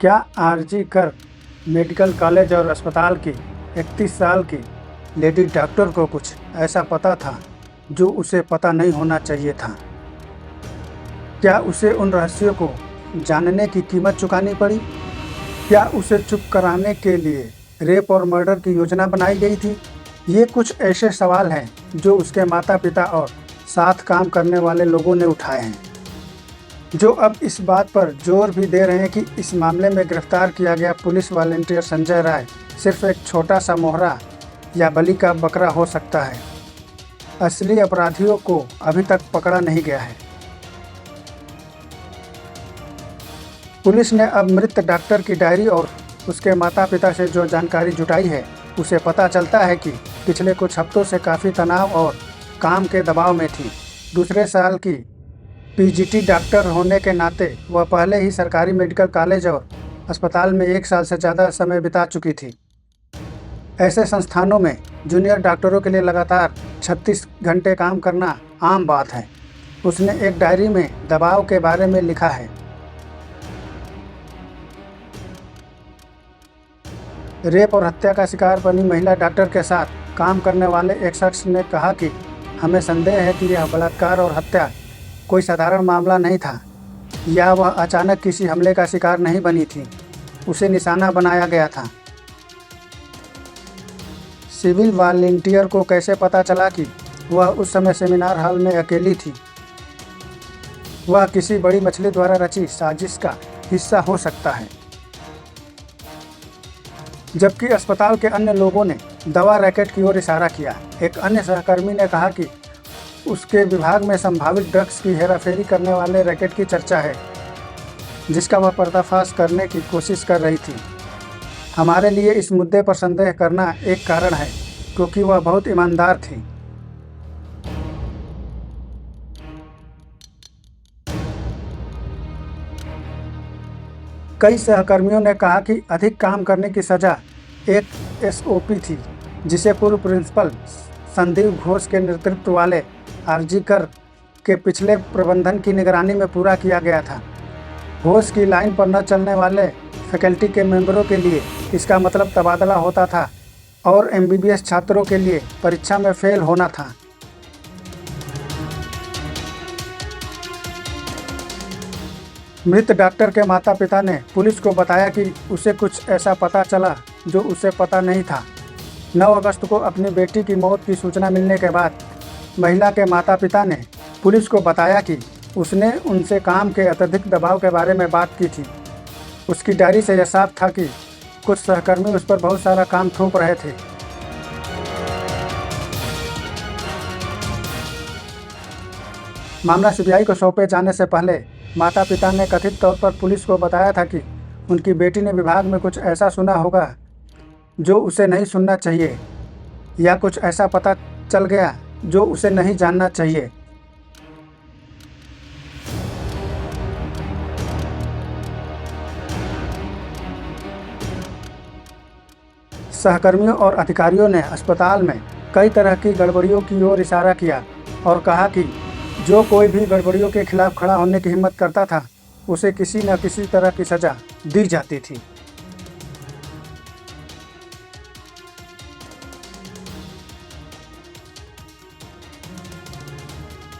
क्या आरजी कर medical college और अस्पताल की 31 साल की लेडी डॉक्टर को कुछ ऐसा पता था जो उसे पता नहीं होना चाहिए था? क्या उसे उन रहस्यों को जानने की कीमत चुकानी पड़ी? क्या उसे चुप कराने के लिए रेप और मर्डर की योजना बनाई गई थी? ये कुछ ऐसे सवाल हैं जो उसके माता पिता और साथ काम करने वाले लोगों ने उठाए हैं, जो अब इस बात पर जोर भी दे रहे हैं कि इस मामले में गिरफ्तार किया गया पुलिस वॉलंटियर संजय राय सिर्फ एक छोटा सा मोहरा या बलि का बकरा हो सकता है। असली अपराधियों को अभी तक पकड़ा नहीं गया है। पुलिस ने अब मृत डॉक्टर की डायरी और उसके माता पिता से जो जानकारी जुटाई है, उसे पता चलता है कि पिछले कुछ हफ्तों से काफ़ी तनाव और काम के दबाव में थी। दूसरे साल की पीजीटी डॉक्टर होने के नाते वह पहले ही सरकारी मेडिकल कॉलेज और अस्पताल में 1 साल से ज़्यादा समय बिता चुकी थी। ऐसे संस्थानों में जूनियर डॉक्टरों के लिए लगातार 36 घंटे काम करना आम बात है। उसने एक डायरी में दबाव के बारे में लिखा है। रेप और हत्या का शिकार बनी महिला डॉक्टर के साथ काम करने वाले एक शख्स ने कहा कि हमें संदेह है कि यह बलात्कार और हत्या कोई साधारण मामला नहीं था, या वह अचानक किसी हमले का शिकार नहीं बनी थी। उसे निशाना बनाया गया था। सिविल वॉलंटियर को कैसे पता चला कि वह उस समय सेमिनार हॉल में अकेली थी? वह किसी बड़ी मछली द्वारा रची साजिश का हिस्सा हो सकता है। जबकि अस्पताल के अन्य लोगों ने दवा रैकेट की ओर इशारा किया। एक अन्य सहकर्मी ने कहा कि उसके विभाग में संभावित ड्रग्स की हेराफेरी करने वाले रैकेट की चर्चा है, जिसका वह पर्दाफाश करने की कोशिश कर रही थी। हमारे लिए इस मुद्दे पर संदेह करना एक कारण है, क्योंकि वह बहुत ईमानदार थी। कई सहकर्मियों ने कहा कि अधिक काम करने की सज़ा एक एसओपी थी, जिसे पूर्व प्रिंसिपल संदीप घोष के नेतृत्व वाले आरजी कर के पिछले प्रबंधन की निगरानी में पूरा किया गया था। घोष की लाइन पर न चलने वाले फैकल्टी के मेंबरों के लिए इसका मतलब तबादला होता था और एमबीबीएस छात्रों के लिए परीक्षा में फेल होना था। मृत डॉक्टर के माता पिता ने पुलिस को बताया कि उसे कुछ ऐसा पता चला जो उसे पता नहीं था। 9 अगस्त को अपनी बेटी की मौत की सूचना मिलने के बाद महिला के माता पिता ने पुलिस को बताया कि उसने उनसे काम के अत्यधिक दबाव के बारे में बात की थी। उसकी डायरी से यह साफ था कि कुछ सहकर्मी उस पर बहुत सारा काम थोप रहे थे। मामला सीबीआई को सौंपे जाने से पहले माता पिता ने कथित तौर पर पुलिस को बताया था कि उनकी बेटी ने विभाग में कुछ ऐसा सुना होगा जो उसे नहीं सुनना चाहिए, या कुछ ऐसा पता चल गया जो उसे नहीं जानना चाहिए। सहकर्मियों और अधिकारियों ने अस्पताल में कई तरह की गड़बड़ियों की ओर इशारा किया और कहा कि जो कोई भी गड़बड़ियों के खिलाफ खड़ा होने की हिम्मत करता था, उसे किसी न किसी तरह की सज़ा दी जाती थी।